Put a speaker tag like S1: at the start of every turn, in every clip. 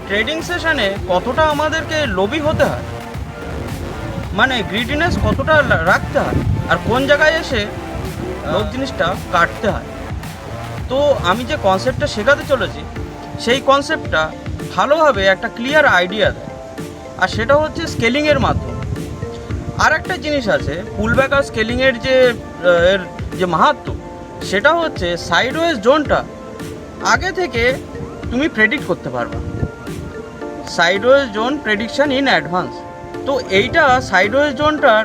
S1: Trading সেশনে কতটা আমাদেরকে লোভী হতে হয়, মানে গ্রিডিনেস কতটা রাখতে হয়, আর কোন জায়গায় এসে লোভ জিনিসটা কাটতে হয়। তো আমি যে কনসেপ্টটা শেখাতে চলেছি সেই কনসেপ্টটা ভালোভাবে একটা ক্লিয়ার আইডিয়া দেয়, আর সেটা হচ্ছে স্কেলিংয়ের মাধ্যমে। আর একটা জিনিস আছে পুলব্যাক আর স্কেলিংয়ের এর যে মাহাত্ম্য, সেটা হচ্ছে সাইডওয়েজ জোনটা আগে থেকে তুমি প্রেডিক্ট করতে পারবা। Sideways zone prediction in advance. তো এইটা সাইডওয়েজ জোনটার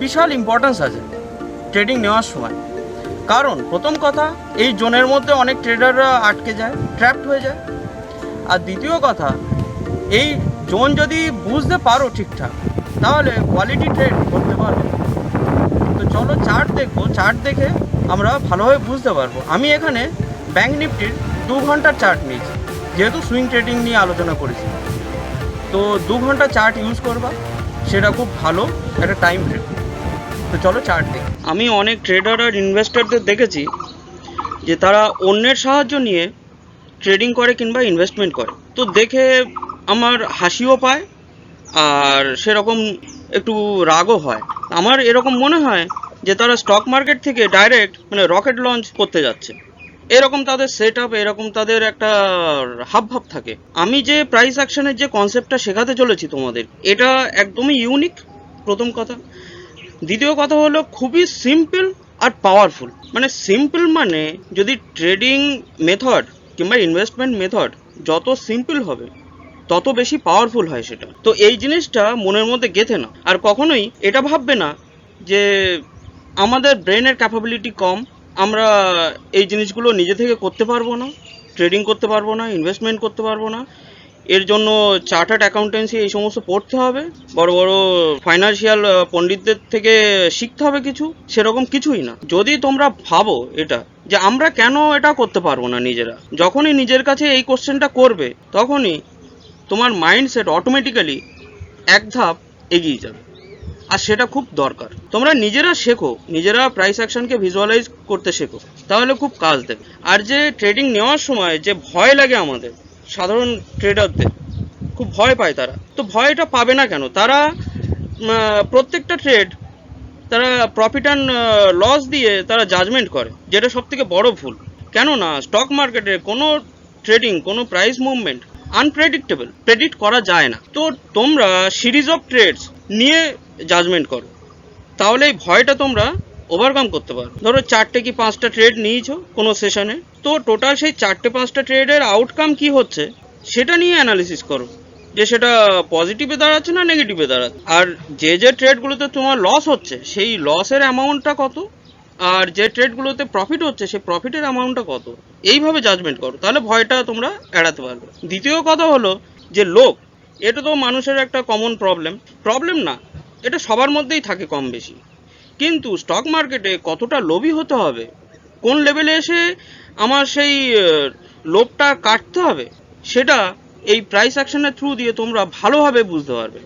S1: বিশাল ইম্পর্ট্যান্স আছে ট্রেডিং নেওয়ার সময়। কারণ প্রথম কথা, এই জোনের মধ্যে অনেক ট্রেডাররা আটকে যায়, ট্র্যাপড হয়ে যায়। আর দ্বিতীয় কথা, এই জোন যদি বুঝতে পারো ঠিকঠাক, তাহলে কোয়ালিটি ট্রেড করতে পারবে। তো চলো চার্ট দেখবো, চার্ট দেখে আমরা ভালোভাবে বুঝতে পারবো। আমি এখানে ব্যাঙ্ক নিফটির 2 ঘন্টার চার্ট নিয়েছি, যেহেতু সুইং ট্রেডিং নিয়ে আলোচনা করেছি। তো 2 ঘন্টা চার্ট ইউজ করবা, সেটা খুব ভালো একটা টাইম ফ্রেম। তো চলো চার্ট দেখি। আমি অনেক ট্রেডার আর ইনভেস্টরদের দেখেছি যে তারা অন্যের সাহায্য নিয়ে ট্রেডিং করে কিংবা ইনভেস্টমেন্ট করে। তো দেখে আমার হাসিও পায় আর সেরকম একটু রাগও হয়। আমার এরকম মনে হয় যে তারা স্টক মার্কেট থেকে ডাইরেক্ট মানে রকেট লঞ্চ করতে যাচ্ছে, এরকম তাদের সেট আপ, এরকম তাদের একটা হাবভাব থাকে। আমি যে প্রাইস অ্যাকশনের যে কনসেপ্টটা শেখাতে চলেছি তোমাদের, এটা একদমই ইউনিক, প্রথম কথা। দ্বিতীয় কথা হলো খুবই সিম্পল আর পাওয়ারফুল। মানে সিম্পল মানে যদি ট্রেডিং মেথড কিংবা ইনভেস্টমেন্ট মেথড যত সিম্পল হবে তত বেশি পাওয়ারফুল হয় সেটা। তো এই জিনিসটা মনের মধ্যে গেঁথে না, আর কখনোই এটা ভাববে না যে আমাদের ব্রেনের ক্যাপাবিলিটি কম, আমরা এই জিনিসগুলো নিজে থেকে করতে পারবো না, ট্রেডিং করতে পারবো না, ইনভেস্টমেন্ট করতে পারবো না, এর জন্য চার্টার্ড অ্যাকাউন্টেন্সি এই সমস্ত পড়তে হবে, বড় বড় ফাইন্যান্সিয়াল পণ্ডিতদের থেকে শিখতে হবে কিছু। সেরকম কিছুই না। যদি তোমরা ভাবো এটা যে আমরা কেন এটা করতে পারবো না নিজেরা, যখনই নিজের কাছে এই কোশ্চেনটা করবে, তখনই তোমার মাইন্ডসেট অটোমেটিক্যালি এক ধাপ এগিয়ে যাবে। আর সেটা খুব দরকার। তোমরা নিজেরা শেখো, নিজেরা প্রাইস অ্যাকশনকে ভিজুয়ালাইজ করতে শেখো, তাহলে খুব কাজ দেবে। আর যে ট্রেডিং নেওয়ার সময় যে ভয় লাগে আমাদের সাধারণ ট্রেডারদের, খুব ভয় পায় তারা। তো ভয়টা পাবে না কেন? তারা প্রত্যেকটা ট্রেড তারা প্রফিট অ্যান্ড লস দিয়ে তারা জাজমেন্ট করে, যেটা সব থেকে বড় ভুল। কেননা স্টক মার্কেটে কোনো ট্রেডিং, কোনো প্রাইস মুভমেন্ট আনপ্রেডিক্টেবল, প্রেডিক্ট করা যায় না। তো তোমরা সিরিজ অফ ট্রেডস নিয়ে জাজমেন্ট করো, তাহলে এই ভয়টা তোমরা ওভারকাম করতে পারো। ধরো 4টে কি 5টা ট্রেড নিয়েছো কোনো সেশনে, তো টোটাল সেই 4টে 5টা ট্রেডের আউটকাম কি হচ্ছে সেটা নিয়ে অ্যানালিসিস করো, যে সেটা পজিটিভে দাঁড়াচ্ছে না নেগেটিভে দাঁড়াচ্ছে। আর যে ট্রেডগুলোতে তোমার লস হচ্ছে সেই লসের অ্যামাউন্টটা কত, আর যে ট্রেডগুলোতে প্রফিট হচ্ছে সেই প্রফিটের অ্যামাউন্টটা কত, এইভাবে জাজমেন্ট করো, তাহলে ভয়টা তোমরা এড়াতে পারবে। দ্বিতীয় কথা হলো যে লোভ, এটা তো মানুষের একটা কমন প্রবলেম না, এটা সবার মধ্যেই থাকে কম বেশি। কিন্তু স্টক মার্কেটে কতটা লোভী হতে হবে, কোন লেভেলে এসে আমার সেই লোভটা কাটতে হবে, সেটা এই প্রাইস অ্যাকশনের থ্রু দিয়ে তোমরা ভালোভাবে বুঝতে পারবে।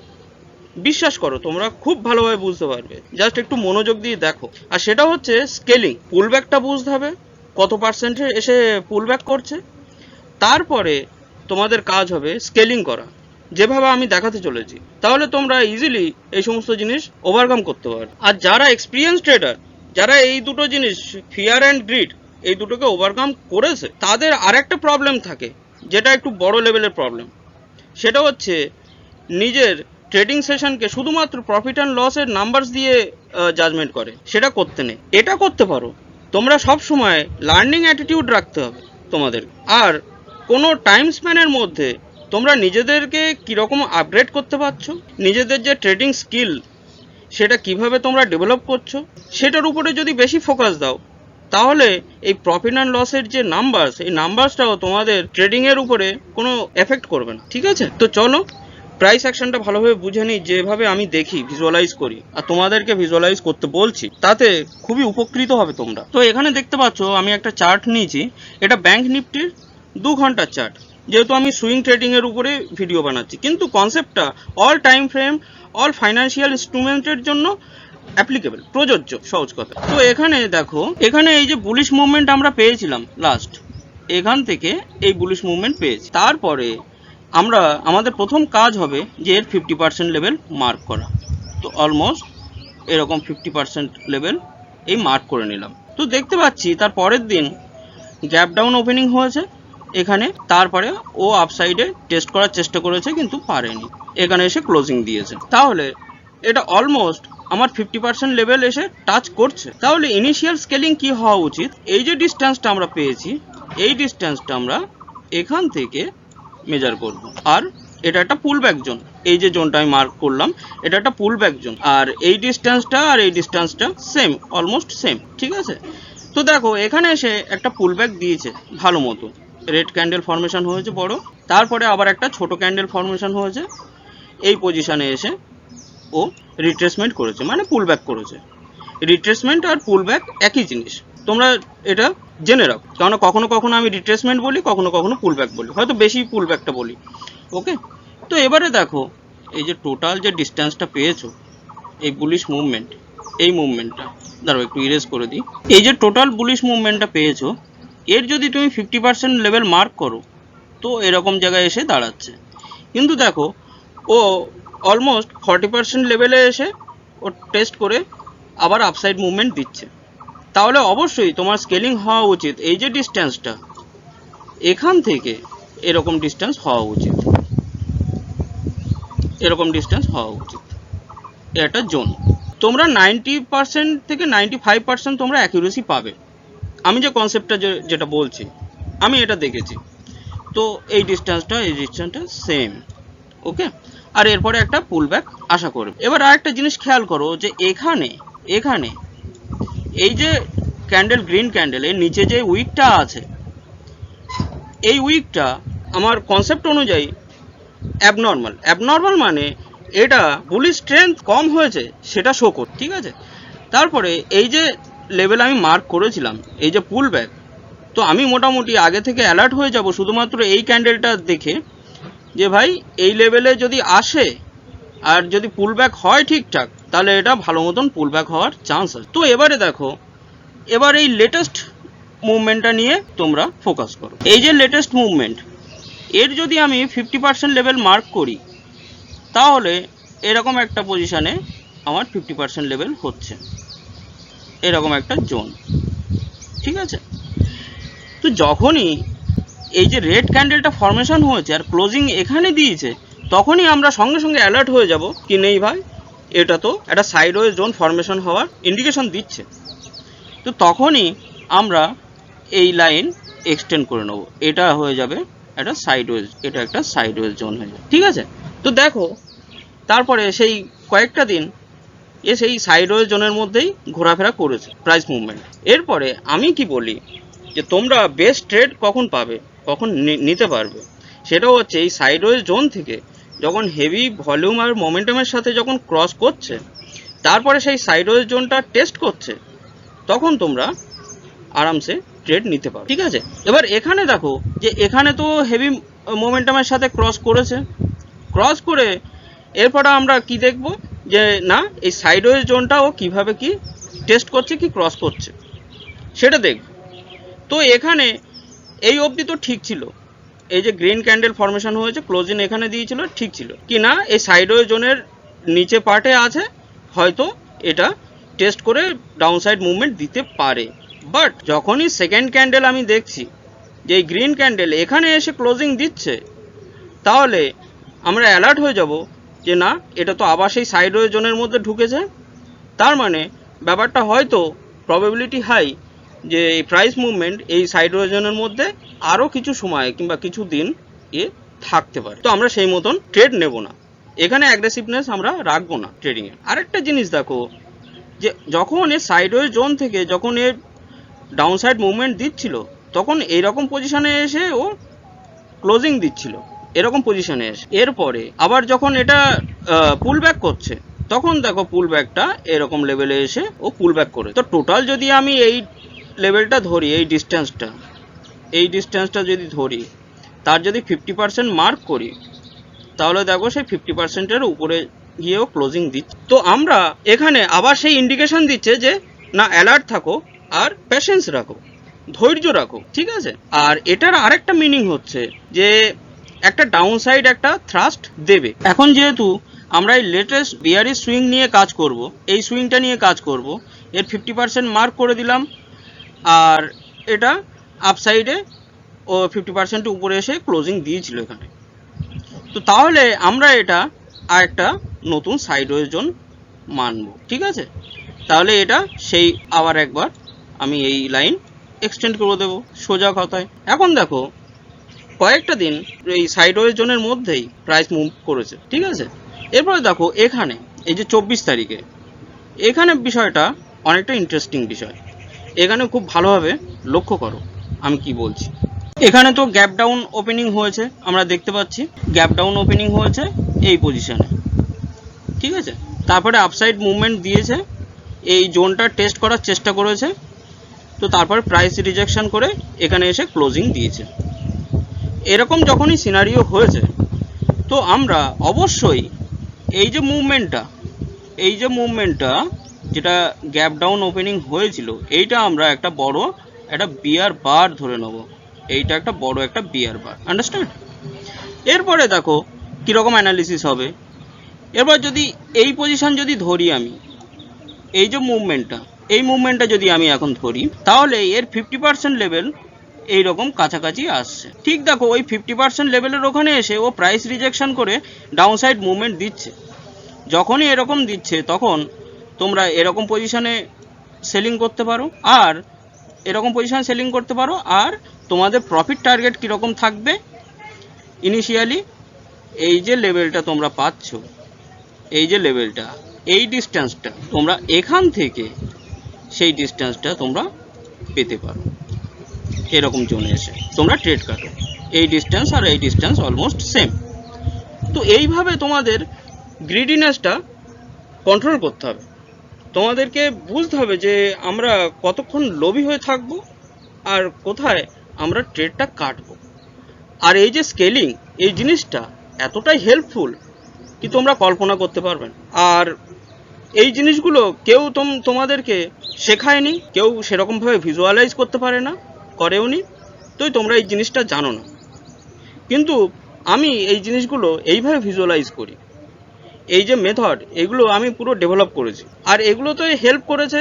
S1: বিশ্বাস করো, তোমরা খুব ভালোভাবে বুঝতে পারবে, জাস্ট একটু মনোযোগ দিয়ে দেখো। আর সেটা হচ্ছে স্কেলিং, পুলব্যাকটা বুঝতে হবে, কত পার্সেন্টে এসে পুলব্যাক করছে। তারপরে তোমাদের কাজ হবে স্কেলিং করা, যেভাবে আমি দেখাতে চলেছি, তাহলে তোমরা ইজিলি এই সমস্ত জিনিস ওভারকাম করতে পারো। আর যারা এক্সপিরিয়েন্স ট্রেডার, যারা এই দুটো জিনিস ফিয়ার অ্যান্ড গ্রিড এই দুটোকে ওভারকাম করেছে, তাদের আরেকটা প্রবলেম থাকে, যেটা একটু বড় লেভেলের প্রবলেম। সেটা হচ্ছে নিজের ট্রেডিং সেশনকে শুধুমাত্র প্রফিট অ্যান্ড লসের নাম্বারস দিয়ে জাজমেন্ট করে, সেটা করতে নেই। এটা করতে পারো, তোমরা সব সময় লার্নিং অ্যাটিটিউড রাখতে হবে তোমাদের। আর কোনো টাইম স্প্যানের মধ্যে তোমরা নিজেদেরকে কীরকম আপগ্রেড করতে পারছো, নিজেদের যে ট্রেডিং স্কিল সেটা কিভাবে তোমরা ডেভেলপ করছো, সেটার উপরে যদি বেশি ফোকাস দাও, তাহলে এই প্রফিট অ্যান্ড লসের যে নাম্বারস, এই নাম্বারসটাও তোমাদের ট্রেডিংয়ের উপরে কোনো এফেক্ট করবে না। ঠিক আছে? তো চলো প্রাইস অ্যাকশনটা ভালোভাবে বুঝে নিই, যেভাবে আমি দেখি, ভিজুয়ালাইজ করি, আর তোমাদেরকে ভিজুয়ালাইজ করতে বলছি, তাতে খুবই উপকৃত হবে তোমরা। তো এখানে দেখতে পাচ্ছ আমি একটা চার্ট নিয়েছি, এটা ব্যাঙ্ক নিফটির 2 ঘন্টার চার্ট। যেহেতু আমি সুইং ট্রেডিংয়ের উপরে ভিডিও বানাচ্ছি, কিন্তু কনসেপ্টটা all time frame, all financial ইনস্ট্রুমেন্টের জন্য অ্যাপ্লিকেবল, প্রযোজ্য, সহজ কথা। তো এখানে দেখো, এখানে এই যে বুলিশ মুভমেন্ট আমরা পেয়েছিলাম লাস্ট, এখান থেকে এই বুলিশ মুভমেন্ট পেয়েছি। তারপরে আমরা আমাদের প্রথম কাজ হবে যে এর 50% লেভেল মার্ক করা। তো অলমোস্ট এরকম 50% লেভেল এই মার্ক করে নিলাম। তো দেখতে পাচ্ছি তার পরের দিন গ্যাপ ডাউন ওপেনিং হয়েছে এখানে, তারপরে ও আপসাইডে টেস্ট করার চেষ্টা করেছে কিন্তু পারেনি, এখানে এসে ক্লোজিং দিয়েছে। তাহলে এটা অলমোস্ট আমার 50% লেভেল এসে টাচ করছে। তাহলে ইনিশিয়াল স্কেলিং কি হওয়া উচিত, এই যে ডিস্টেন্সটা আমরা পেয়েছি এই ডিস্টেন্সটা আমরা এখান থেকে মেজার করব। আর এটা একটা পুল ব্যাক জোন, এই যে জোনটা আমি মার্ক করলাম এটা একটা পুল ব্যাক জোন, আর এই ডিস্টেন্সটা আর এই ডিস্টেন্সটা সেম, অলমোস্ট সেম, ঠিক আছে। তো দেখো এখানে এসে একটা পুল ব্যাক দিয়েছে ভালো মতো, রেড ক্যান্ডেল ফর্মেশন হয়েছে বড়, তারপরে আবার একটা ছোট ক্যান্ডেল ফর্মেশন হয়েছে, এই পজিশনে এসে ও রিট্রেসমেন্ট করেছে, মানে পুল ব্যাক করেছে। রিট্রেসমেন্ট আর পুল ব্যাক একই জিনিস, তোমরা এটা জেনে রাখো, কারণ কখনো কখনো আমি রিট্রেসমেন্ট বলি, কখনো কখনো পুল ব্যাক বলি, হয়তো বেশি পুল ব্যাকটা বলি। ওকে, তো এবারে দেখো এই যে টোটাল যে ডিস্টেন্সটা পেয়েছো এই বুলিশ মুভমেন্ট, এই মুভমেন্টটা দাঁড়াও একটু ইরেজ করে দিই, এই যে টোটাল বুলিশ মুভমেন্টটা পেয়েছো এর যদি তুমি 50% লেভেল মার্ক করো তো এরকম জায়গায় এসে দাঁড়াচ্ছে। কিন্তু দেখো ও অলমোস্ট 40% লেভেলে এসে ও টেস্ট করে আবার আপসাইড মুভমেন্ট দিচ্ছে। তাহলে অবশ্যই তোমার স্কেলিং হওয়া উচিত এই যে ডিস্টেন্সটা এখান থেকে এরকম ডিস্টেন্স হওয়া উচিত, এরকম ডিস্টেন্স হওয়া উচিত, এটা জোন। তোমরা 90% থেকে 95% তোমরা অ্যাকিউরেসি পাবে, আমি যে কনসেপ্টটা যেটা বলছি আমি এটা দেখেছি। তো এই ডিস্টেন্সটা এই ডিস্টেন্সটা সেম, ওকে। আর এরপরে একটা পুল ব্যাক আশা করবে। এবার আরেকটা জিনিস খেয়াল করো যে এখানে এখানে এই যে ক্যান্ডেল, গ্রিন ক্যান্ডেল এর নিচে যে উইকটা আছে এই উইকটা আমার কনসেপ্ট অনুযায়ী অ্যাবনর্মাল। অ্যাবনর্মাল মানে এটা বুলিশ স্ট্রেংথ কম হয়েছে সেটা শো করে, ঠিক আছে। তারপরে এই যে লেভেল আমি মার্ক করেছিলাম এই যে পুল ব্যাক, তো আমি মোটামুটি আগে থেকে অ্যালার্ট হয়ে যাব শুধুমাত্র এই ক্যান্ডেলটা দেখে যে ভাই এই লেভেলে যদি আসে আর যদি পুল ব্যাক হয় ঠিকঠাক তাহলে এটা ভালো মতন পুল ব্যাক হওয়ার চান্স আছে। তো এবারে দেখো এবার এই লেটেস্ট মুভমেন্টটা নিয়ে তোমরা ফোকাস করো। এই যে লেটেস্ট মুভমেন্ট এর যদি আমি 50% লেভেল মার্ক করি তাহলে এরকম একটা পজিশানে আমার 50% লেভেল হচ্ছে, এরকম একটা জোন, ঠিক আছে। তো যখনই এই যে রেড ক্যান্ডেলটা ফর্মেশন হয়েছে আর ক্লোজিং এখানে দিয়েছে তখনই আমরা সঙ্গে সঙ্গে অ্যালার্ট হয়ে যাব কি নেই ভাই এটা তো একটা সাইডওয়েজ জোন ফর্মেশন হওয়ার ইন্ডিকেশন দিচ্ছে। তো তখনই আমরা এই লাইন এক্সটেন্ড করে নেব, এটা হয়ে যাবে একটা সাইডওয়েজ, এটা একটা সাইডওয়েজ জোন হয়ে যাবে, ঠিক আছে। তো দেখো তারপরে সেই কয়েকটা দিন এ সেই সাইডওয়েজ জোনের মধ্যেই ঘোরাফেরা করেছে প্রাইস মুভমেন্ট। এরপরে আমি কি বলি যে তোমরা বেস্ট ট্রেড কখন পাবে, কখন নিতে পারবে, সেটা হচ্ছে এই সাইডওয়েজ জোন থেকে যখন হেভি ভলিউম আর মোমেন্টামের সাথে যখন ক্রস করছে তারপরে সেই সাইডওয়েজ জোনটা টেস্ট করছে তখন তোমরা আরামসে ট্রেড নিতে পারো, ঠিক আছে। এবার এখানে দেখো যে এখানে তো হেভি মোমেন্টামের সাথে ক্রস করেছে, ক্রস করে এরপরে আমরা কি দেখব যে না এই সাইডওয়েজ জোনটা ও কীভাবে কি টেস্ট করছে কি ক্রস করছে সেটা দেখব। তো এখানে এই অবধি তো ঠিক ছিল, এই যে গ্রিন ক্যান্ডেল ফর্মেশন হয়েছে ক্লোজিং এখানে দিয়েছিল ঠিক ছিল কি না এই সাইডওয়েজ জোনের নিচে পার্টে আছে হয়তো এটা টেস্ট করে ডাউনসাইড মুভমেন্ট দিতে পারে। বাট যখনই সেকেন্ড ক্যান্ডেল আমি দেখছি যে এই গ্রিন ক্যান্ডেল এখানে এসে ক্লোজিং দিচ্ছে তাহলে আমরা অ্যালার্ট হয়ে যাব যে না এটা তো আবার সেই সাইডওয়েজ জোনের মধ্যে ঢুকেছে, তার মানে ব্যাপারটা হয়তো প্রবাবিলিটি হাই যে এই প্রাইস মুভমেন্ট এই সাইডওয়েজ জোনের মধ্যে আরও কিছু সময় কিংবা কিছু দিন এ থাকতে পারে। তো আমরা সেই মতন ট্রেড নেব না, এখানে অ্যাগ্রেসিভনেস আমরা রাখবো না ট্রেডিংয়ে। আরেকটা জিনিস দেখো যে যখন এর সাইডওয়েজ জোন থেকে যখন এর ডাউনসাইড মুভমেন্ট দিচ্ছিল তখন এইরকম পজিশনে এসে ও ক্লোজিং দিচ্ছিল এরকম পজিশনে এসে, এরপরে আবার যখন এটা পুল ব্যাক করছে তখন দেখো পুল ব্যাকটা এরকম লেভেলে এসে ও পুল ব্যাক করে। তো টোটাল যদি আমি এই লেভেলটা ধরি এই ডিস্টেন্সটা যদি ধরি তার যদি 50% মার্ক করি তাহলে দেখো সেই 50%-এর উপরে গিয়েও ক্লোজিং দিচ্ছে। তো আমরা এখানে আবার সেই ইন্ডিকেশন দিচ্ছে যে না অ্যালার্ট থাকো আর প্যাশেন্স রাখো, ধৈর্য রাখো, ঠিক আছে। আর এটার আরেকটা মিনিং হচ্ছে যে একটা ডাউন সাইড একটা থ্রাস্ট দেবে। এখন যেহেতু আমরা এই লেটেস্ট বিয়ারিশ সুইং নিয়ে কাজ করব, এই সুইংটা নিয়ে কাজ করব, এর 50% মার্ক করে দিলাম, আর এটা আপসাইডে ও 50% উপরে এসে ক্লোজিং দিয়েছিল এখানে। তো তাহলে আমরা এটা আর একটা নতুন সাইডওয়েজ জোন মানব, ঠিক আছে? তাহলে এটা সেই আবার একবার আমি এই লাইন এক্সটেন্ড করে দেবো সোজা কথায়। এখন দেখো কয়েকটা দিন এই সাইডওয়েজ জোনের মধ্যেই প্রাইস মুভ করেছে, ঠিক আছে? এরপরে দেখো এখানে এই যে 24 তারিখে এখানে বিষয়টা অনেকটা ইন্টারেস্টিং বিষয়। এখানে খুব ভালোভাবে লক্ষ্য করো আমি কি বলছি। এখানে তো গ্যাপ ডাউন ওপেনিং হয়েছে, আমরা দেখতে পাচ্ছি গ্যাপ ডাউন ওপেনিং হয়েছে এই পজিশনে, ঠিক আছে? তারপরে আপসাইড মুভমেন্ট দিয়েছে, এই জোনটা টেস্ট করার চেষ্টা করেছে, তো তারপর প্রাইস রিজেকশন করে এখানে এসে ক্লোজিং দিয়েছে। এরকম যখনই সিনারিও হয়েছে তো আমরা অবশ্যই এই যে মুভমেন্টটা যেটা গ্যাপ ডাউন ওপেনিং হয়েছিল, এইটা আমরা একটা বড় একটা বিয়ার বার ধরে নেব। এইটা একটা বড় একটা বিয়ার বার, আন্ডারস্ট্যান্ড? এরপরে দেখো কীরকম অ্যানালিসিস হবে। এরপর যদি এই পজিশন যদি ধরি আমি, এই যে মুভমেন্টটা যদি আমি এখন ধরি, তাহলে এর 50% লেভেল এইরকম কাছাকাছি আসছে। ঠিক দেখো ওই 50% লেভেলের ওখানে এসে ও প্রাইস রিজেকশন করে ডাউন সাইড মুভমেন্ট দিচ্ছে। যখনই এরকম দিচ্ছে তখন তোমরা এরকম পজিশনে সেলিং করতে পারো, আর এরকম পজিশনে সেলিং করতে পারো। আর তোমাদের প্রফিট টার্গেট কীরকম থাকবে, ইনিশিয়ালি এই যে লেভেলটা তোমরা পাচ্ছ, এই যে লেভেলটা, এই ডিস্টেন্সটা তোমরা এখান থেকে সেই ডিস্টেন্সটা তোমরা পেতে পারো। এরকম জোনে এসে তোমরা ট্রেড কাটো, এই ডিস্টেন্স আর এই ডিস্টেন্স অলমোস্ট সেম। তো এইভাবে তোমাদের গ্রিডিনেসটা কন্ট্রোল করতে হবে। তোমাদেরকে বুঝতে হবে যে আমরা কতক্ষণ লোভী হয়ে থাকব আর কোথায় আমরা ট্রেডটা কাটবো। আর এই যে স্কেলিং, এই জিনিসটা এতটাই হেল্পফুল কি তোমরা কল্পনা করতে পারবেন। আর এই জিনিসগুলো কেউ তোমাদেরকে শেখায়নি, কেউ সেরকমভাবে ভিজুয়ালাইজ করতে পারে না, করেওনি, তো তোমরা এই জিনিসটা জানো না। কিন্তু আমি এই জিনিসগুলো এইভাবে ভিজুয়ালাইজ করি, এই যে মেথড, এগুলো আমি পুরো ডেভেলপ করেছি। আর এগুলোতে হেল্প করেছে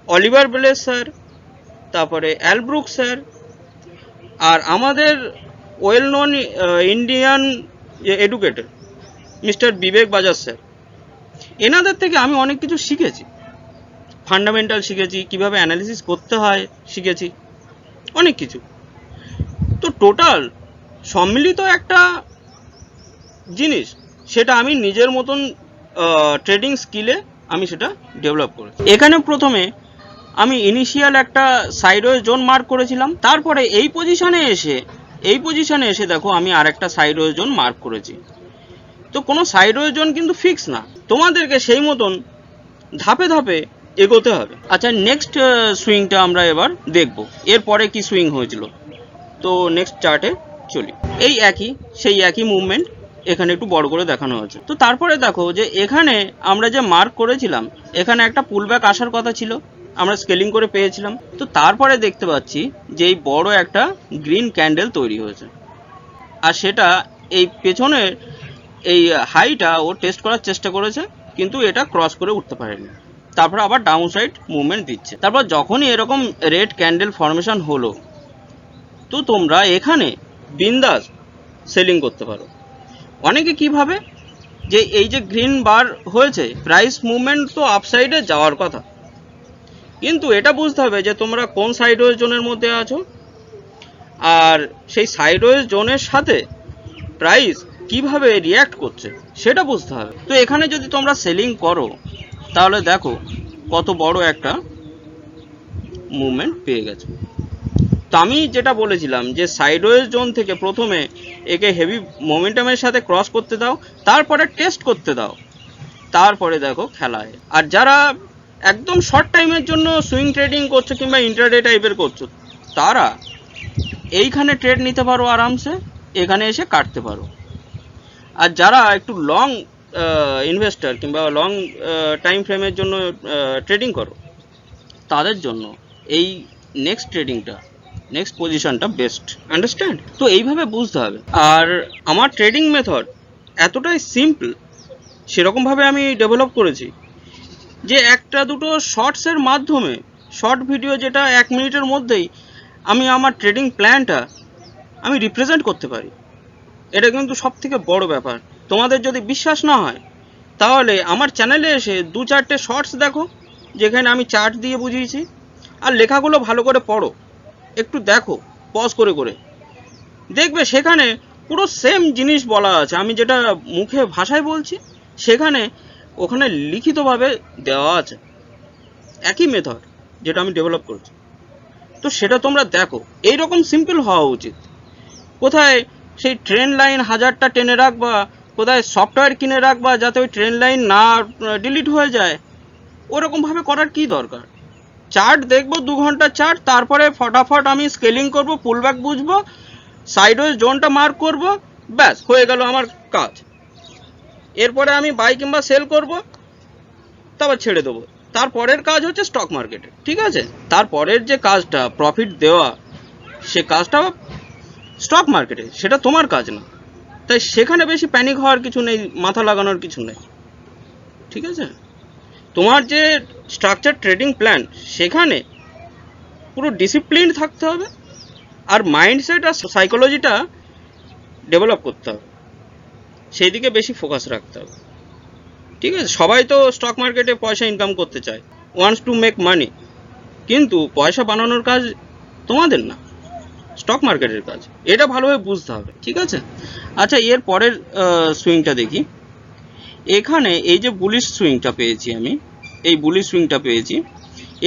S1: অলিভার বেলেস স্যার, তারপরে অ্যাল ব্রুক স্যার, আর আমাদের well non Indian educator mister Vivek Bajaj sir. এনাদের থেকে আমি অনেক কিছু শিখেছি, ফান্ডামেন্টাল শিখেছি, কিভাবে অ্যানালিসিস করতে হয় শিখেছি, অনেক কিছু। তো টোটাল সম্মিলিত একটা জিনিস, সেটা আমি নিজের মতন ট্রেডিং স্কিলে আমি সেটা ডেভেলপ করেছি। এখানে প্রথমে আমি ইনিশিয়াল একটা সাইডওয়েজ জোন মার্ক করেছিলাম, তারপরে এই পজিশনে এসে দেখো আমি আর একটা সাইডওয়েজ জোন মার্ক করেছি। তো কোনো সাইডওয়েজ জোন কিন্তু ফিক্স না, তোমাদেরকে সেই মতন ধাপে ধাপে এগোতে হবে। আচ্ছা, নেক্সট সুইংটা আমরা এবার দেখব, এরপরে কি সুইং হয়েছিল। তো নেক্সট চার্টে চলি। সেই একই মুভমেন্ট এখানে একটু বড় করে দেখানো হয়েছে। তো তারপরে দেখো যে এখানে আমরা যে মার্ক করেছিলাম, এখানে একটা পুলব্যাক আসার কথা ছিল, আমরা স্কেলিং করে পেয়েছিলাম। তো তারপরে দেখতে পাচ্ছি যে এই বড় একটা গ্রিন ক্যান্ডেল তৈরি হয়েছে, আর সেটা এই পেছনের এই হাইটা ও টেস্ট করার চেষ্টা করেছে, কিন্তু এটা ক্রস করে উঠতে পারেনি। তারপর আবার ডাউন সাইড মুভমেন্ট দিচ্ছে। তারপর যখনই এরকম রেড ক্যান্ডেল ফর্মেশন হলো, তো তোমরা এখানে বিন্দাস সেলিং করতে পারো। অনেকে কিভাবে যে এই যে গ্রিন বার হয়েছে, প্রাইস মুভমেন্ট তো আপসাইডে যাওয়ার কথা, কিন্তু এটা বুঝতে হবে যে তোমরা কোন সাইডওয়েজ জোনের মধ্যে আছো, আর সেই সাইডওয়েজ জোনের সাথে প্রাইস কিভাবে রিয়্যাক্ট করছে সেটা বুঝতে হবে। তো এখানে যদি তোমরা সেলিং করো, তাহলে দেখো কত বড় একটা মুভমেন্ট পেয়ে গেছে। তো আমি যেটা বলেছিলাম যে সাইডওয়েজ জোন থেকে প্রথমে একে হেভি মোমেন্টামের সাথে ক্রস করতে দাও, তারপরে টেস্ট করতে দাও, তারপরে দেখো খেলায়। আর যারা একদম শর্ট টাইমের জন্য সুইং ট্রেডিং করছো কিংবা ইন্ট্রাডে টাইপের করছো, তারা এইখানে ট্রেড নিতে পারো আরামসে, এখানে এসে কাটতে পারো। আর যারা একটু লং ইনভেস্টার কিংবা লং টাইম ফ্রেমের জন্য ট্রেডিং করো, তাদের জন্য এই নেক্সট ট্রেডিংটা নেক্সট পজিশনটা বেস্ট, আন্ডারস্ট্যান্ড? তো এইভাবে বুঝতে হবে। আর আমার ট্রেডিং মেথড এতটাই সিম্পল, সেরকমভাবে আমি ডেভেলপ করেছি যে একটা দুটো শর্টসের মাধ্যমে, শর্ট ভিডিও যেটা 1 মিনিটের মধ্যেই আমি আমার ট্রেডিং প্ল্যানটা আমি রিপ্রেজেন্ট করতে পারি। এটা কিন্তু সব থেকে বড় ব্যাপার। তোমাদের যদি বিশ্বাস না হয় তাহলে আমার চ্যানেলে এসে 2-4টে শর্টস দেখো, যেখানে আমি চার্ট দিয়ে বুঝিয়েছি। আর লেখাগুলো ভালো করে পড়ো, একটু দেখো পজ করে করে, দেখবে সেখানে পুরো সেম জিনিস বলা আছে। আমি যেটা মুখে ভাষায় বলছি সেখানে ওখানে লিখিতভাবে দেওয়া আছে, একই মেথড যেটা আমি ডেভেলপ করেছি। তো সেটা তোমরা দেখো, এইরকম সিম্পল হওয়া উচিত। কোথায় সেই ট্রেন লাইন 1000টা টেনে রাখবা, কোথায় সফটওয়্যার কিনে রাখবা যাতে ওই ট্রেন লাইন না ডিলিট হয়ে যায়, ওরকমভাবে করার কি দরকার? চার্ট দেখবো 2 ঘন্টা চার্ট, তারপরে ফটাফট আমি স্কেলিং করব, পুলব্যাক বুঝবো, সাইডওয়েজ জোনটা মার্ক করব, ব্যাস হয়ে গেল আমার কাজ। এরপরে আমি বাই কিংবা সেল করব, তারপর ছেড়ে দেবো। তারপরের কাজ হচ্ছে স্টক মার্কেটে, ঠিক আছে? তারপরের যে কাজটা প্রফিট দেওয়া, সে কাজটা স্টক মার্কেটে, সেটা তোমার কাজ না। তাই সেখানে বেশি প্যানিক হওয়ার কিছু নেই, মাথা লাগানোর কিছু নেই, ঠিক আছে? তোমার যে স্ট্রাকচার ট্রেডিং প্ল্যান, সেখানে পুরো ডিসিপ্লিন থাকতে হবে, আর মাইন্ডসেট আর সাইকোলজিটা ডেভেলপ করতে হবে, সেই দিকে বেশি ফোকাস রাখতে হবে, ঠিক আছে? সবাই তো স্টক মার্কেটে পয়সা ইনকাম করতে চায়, ওয়ান্টস টু মেক মানি, কিন্তু পয়সা বানানোর কাজ তোমাদের না, স্টক মার্কেটের কাজ। এটা ভালোভাবে বুঝতে হবে, ঠিক আছে? আচ্ছা, এর পরের সুইংটা দেখি। এখানে এই যে বুলিশ সুইংটা পেয়েছি আমি, এই বুলিশ সুইংটা পেয়েছি,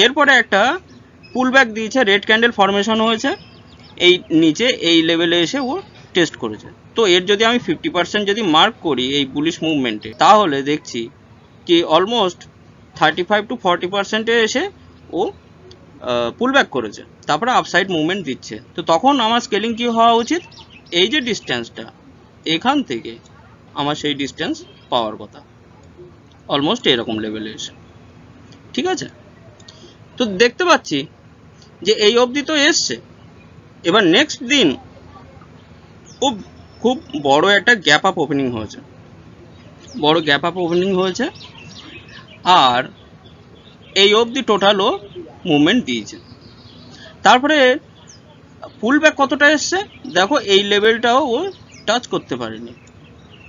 S1: এরপরে একটা পুলব্যাক দিয়েছে, রেড ক্যান্ডেল ফরমেশন হয়েছে, এই নিচে এই লেভেলে এসে ও টেস্ট করেছে। তো এর যদি আমি 50% যদি মার্ক করি এই বুলিশ মুভমেন্টে, তাহলে দেখছি কি অলমোস্ট 35 to 40%-এ এসে ও পুলব্যাক করেছে, তারপরে আপসাইড মুভমেন্ট দিচ্ছে। তো তখন আমার স্কেলিং কি হওয়া উচিত? এই যে ডিস্টেন্সটা, এখান থেকে আমার সেই ডিস্টেন্স পাওয়ার কথা, অলমোস্ট এরকম লেভেলে এসে, ঠিক আছে? তো দেখতে পাচ্ছি যে এই অবধি তো এসছে। এবার নেক্সট দিন খুব বড় একটা গ্যাপ আপ ওপেনিং হয়েছে, বড় গ্যাপ আপ ওপেনিং হয়েছে, আর এই অবধি টোটালও মুভমেন্ট দিয়েছে। তারপরে পুলব্যাক কতটা এসছে দেখো, এই লেভেলটাও ও টাচ করতে পারেনি।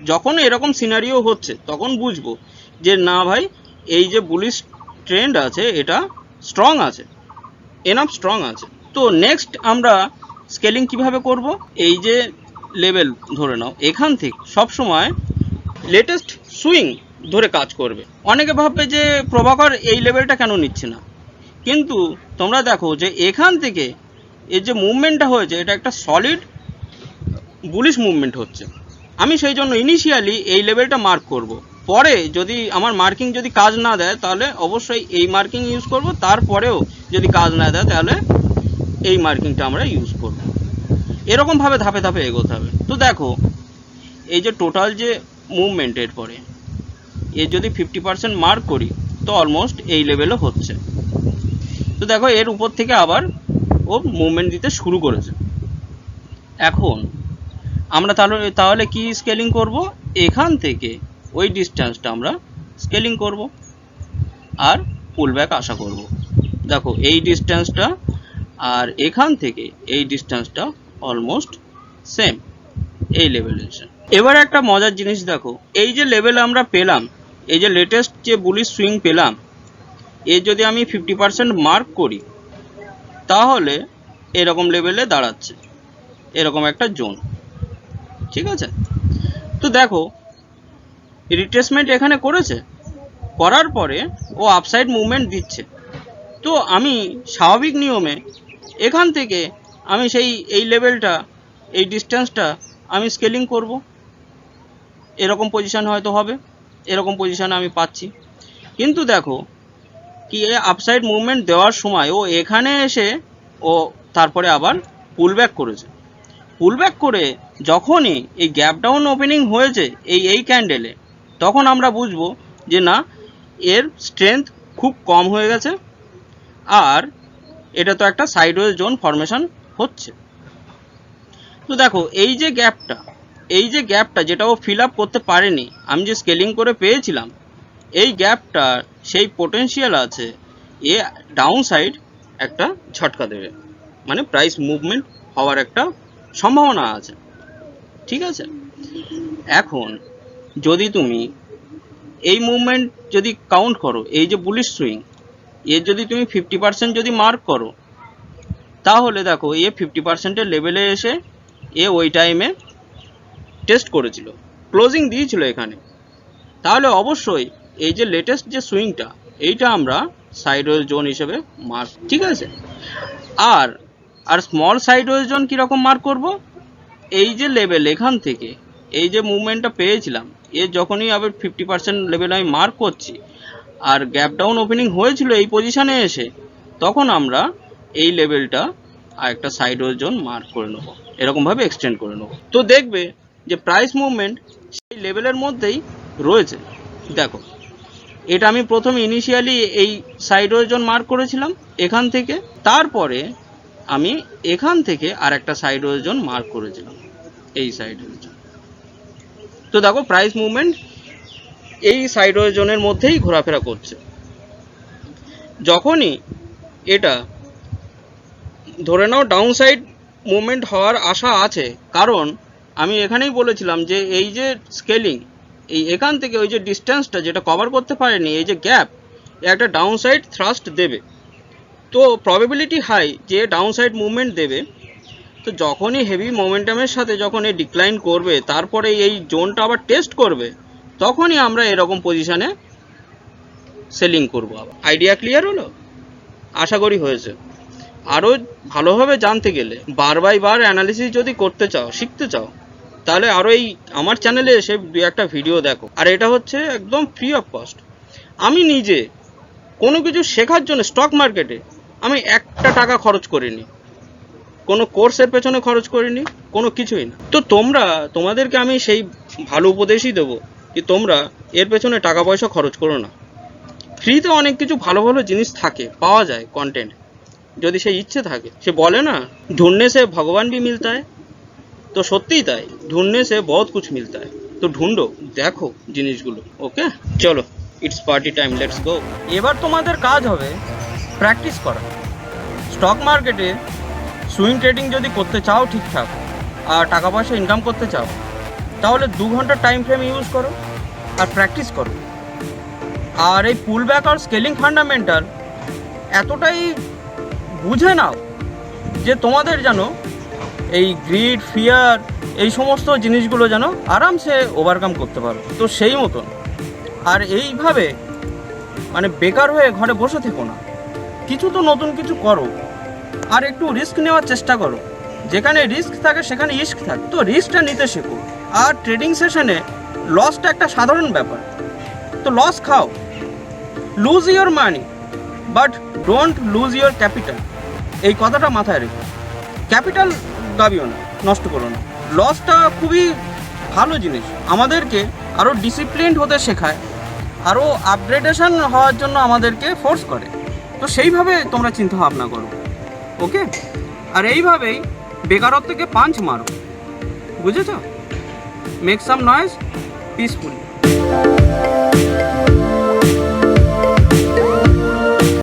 S1: যখন এরকম সিনারিও হচ্ছে তখন বুঝবো যে না ভাই, এই যে বুলিশ ট্রেন্ড আছে এটা স্ট্রং আছে, এনাফ স্ট্রং আছে। তো নেক্সট আমরা স্কেলিং কিভাবে করব? এই যে লেভেল ধরে নাও, এখান থেকে সবসময় লেটেস্ট সুইং ধরে কাজ করবে। অনেকে ভাববে যে প্রভাকর এই লেভেলটা কেন নিচ্ছে না, কিন্তু তোমরা দেখো যে এখান থেকে এর যে মুভমেন্টটা হয়েছে, এটা একটা সলিড বুলিশ মুভমেন্ট হচ্ছে। আমি সেই জন্য ইনিশিয়ালি এই লেভেলটা মার্ক করব, পরে যদি আমার মার্কিং যদি কাজ না দেয় তাহলে অবশ্যই এই মার্কিং ইউজ করব, তারপরেও যদি কাজ না দেয় তাহলে এই মার্কিংটা আমরা ইউজ করব। এরকমভাবে ধাপে ধাপে এগোতে হবে। তো দেখো এই যে টোটাল যে মুভমেন্টের পরে এর যদি 50% মার্ক করি, তো অলমোস্ট এই লেভেলও হচ্ছে। তো দেখো এর উপর থেকে আবার ও মুভমেন্ট দিতে শুরু করেছে। এখন আমরা তাহলে কি স্কেলিং করব? এখান থেকে ওই ডিস্টেন্সটা আমরা স্কেলিং করব আর পুলব্যাক আশা করব। দেখো এই ডিস্টেন্সটা আর এখান থেকে এই ডিস্টেন্সটা অলমোস্ট সেম, এই লেভেলে এসে। এবার একটা মজার জিনিস দেখো, এই যে লেভেল আমরা পেলাম, এই যে লেটেস্ট যে বুলিশ সুইং পেলাম, এর যদি আমি 50% মার্ক করি তাহলে এরকম লেভেলে দাঁড়াচ্ছে, এরকম একটা জোন, ঠিক আছে? তো দেখো রিট্রেসমেন্ট এখানে করেছে, করার পরে ও আপসাইড মুভমেন্ট দিচ্ছে। তো আমি স্বাভাবিক নিয়মে এখান থেকে আমি এই লেভেলটা, এই ডিস্টেন্সটা আমি স্কেলিং করব। এরকম পজিশন হয়তো হবে, এরকম পজিশনে আমি পাচ্ছি। কিন্তু দেখো কি আপসাইড মুভমেন্ট দেওয়ার সময় ও এখানে এসে ও তারপরে আবার পুলব্যাক করেছে। পুলব্যাক করে যখনই এই গ্যাপ ডাউন ওপেনিং হয়েছে এই ক্যান্ডেলে, তখন আমরা বুঝবো যে না, এর স্ট্রেংথ খুব কম হয়ে গেছে, আর এটা তো একটা সাইডওয়েজ জোন ফরমেশন
S2: হচ্ছে। তো দেখো এই যে গ্যাপটা যেটা ও ফিল আপ করতে পারেনি, আমি যে স্কেলিং করে পেয়েছিলাম, এই গ্যাপটা সেই পোটেনশিয়াল আছে এ ডাউন সাইড একটা ঝটকা দেবে, মানে প্রাইস মুভমেন্ট হওয়ার একটা সম্ভাবনা আছে। ঠিক আছে, এখন যদি তুমি এই মুভমেন্ট যদি কাউন্ট করো, এই যে বুলিশ সুইং, এর যদি তুমি 50% যদি মার্ক করো, তাহলে দেখো এ 50%-এর লেভেলে এসে এ ওই টাইমে টেস্ট করেছিল, ক্লোজিং দিয়েছিল এখানে। তাহলে অবশ্যই এই যে লেটেস্ট যে সুইংটা, এইটা আমরা সাইডওয়েজ জোন হিসেবে মার্ক, ঠিক আছে। আর স্মল সাইডওয়েজ জোন কীরকম মার্ক করব, এই যে লেভেল এখান থেকে এই যে মুভমেন্টটা পেয়েছিলাম, এর যখনই আবার 50% লেভেল আমি মার্ক করছি আর গ্যাপ ডাউন ওপেনিং হয়েছিল এই পজিশানে এসে, তখন আমরা এই লেভেলটা আর একটা সাইডওয়েজ জোন মার্ক করে নেব, এরকমভাবে এক্সটেন্ড করে নেব। তো দেখবে যে প্রাইস মুভমেন্ট সেই লেভেলের মধ্যেই রয়েছে। দেখো এটা আমি প্রথমে ইনিশিয়ালি এই সাইডওয়েজ জোন মার্ক করেছিলাম এখান থেকে, তারপরে আমি এখান থেকে আর একটা সাইডওয়েজ জোন মার্ক করেছিলাম, এই সাইডওয়েজ জোন। তো দেখো প্রাইস মুভমেন্ট এই সাইডওয়েজ জোনের মধ্যেই ঘোরাফেরা করছে। যখনই এটা ধরে নাও ডাউন সাইড মুভমেন্ট হওয়ার আশা আছে, কারণ আমি এখানেই বলেছিলাম যে এই যে স্কেলিং, এই এখান থেকে ওই যে ডিস্টেন্সটা যেটা কভার করতে পারেনি, এই যে গ্যাপ, একটা ডাউন সাইড থ্রাস্ট দেবে। তো প্রবাবিলিটি হাই যে ডাউন সাইড মুভমেন্ট দেবে। তো যখনই হেভি মোমেন্টামের সাথে যখন এই ডিক্লাইন করবে, তারপরে এই জোনটা আবার টেস্ট করবে, তখনই আমরা এরকম পজিশানে সেলিং করব। আবার আইডিয়া ক্লিয়ার হলো? আশা করি হয়েছে। আরও ভালোভাবে জানতে গেলে, বার বাই বার অ্যানালিসিস যদি করতে চাও, শিখতে চাও, তাহলে আরও এই আমার চ্যানেলে এসে দু একটা ভিডিও দেখো। আর এটা হচ্ছে একদম ফ্রি অফ কস্ট। আমি নিজে কোনো কিছু শেখার জন্য স্টক মার্কেটে আমি একটা টাকা খরচ করিনি, কোনো কোর্সের পেছনে খরচ করিনি, কোনো কিছুই না। তো তোমাদেরকে আমি সেই ভালো উপদেশই দেবো যে তোমরা এর পেছনে টাকা পয়সা খরচ করো না। ফ্রিতে অনেক কিছু ভালো ভালো জিনিস থাকে, পাওয়া যায় কন্টেন্ট, যদি সেই ইচ্ছে থাকে। সে বলে না, ঢুঁढने से भगवान भी मिलता है। তো সত্যিই তাই, ঢুঁढने से बहुत कुछ मिलता है। তো ঢুঁढो, দেখো জিনিসগুলো। ওকে, চলো, it's party time, let's go.
S1: এবার তোমাদের কাজ হবে প্র্যাকটিস করা। স্টক মার্কেটে সুইং ট্রেডিং যদি করতে চাও ঠিকঠাক, আর টাকা পয়সা ইনকাম করতে চাও, তাহলে 2 ঘন্টা টাইম ফ্রেম ইউজ করো আর প্র্যাকটিস করো। আর এই পুল ব্যাক আর স্কেলিং ফান্ডামেন্টাল এতটাই বুঝে নাও যে তোমাদের যেন এই গ্রিড, ফিয়ার, এই সমস্ত জিনিসগুলো যেন আরামসে ওভারকাম করতে পারো। তো সেই মতন আর এইভাবে মানে বেকার হয়ে ঘরে বসে থেকো না, কিছু তো নতুন কিছু করো, আর একটু রিস্ক নেওয়ার চেষ্টা করো। যেখানে রিস্ক থাকে সেখানে ইস্ক থাকে, তো রিস্কটা নিতে শেখো। আর ট্রেডিং সেশনে লসটা একটা সাধারণ ব্যাপার, তো লস খাও, loose your money but don't lose your capital. এই কথাটা মাথায় রেখো, ক্যাপিটাল গাবিও না, নষ্ট করো না। লসটা খুবই ভালো জিনিস, আমাদেরকে আরও ডিসিপ্লিনড হতে শেখায়, আরও আপগ্রেডেশন হওয়ার জন্য আমাদেরকে ফোর্স করে। তো সেইভাবে তোমরা চিন্তা ভাবনা করো। ওকে, আর এইভাবেই বেকারত্বকে পাঞ্চ মারো, বুঝেছ? Make some noise peacefully.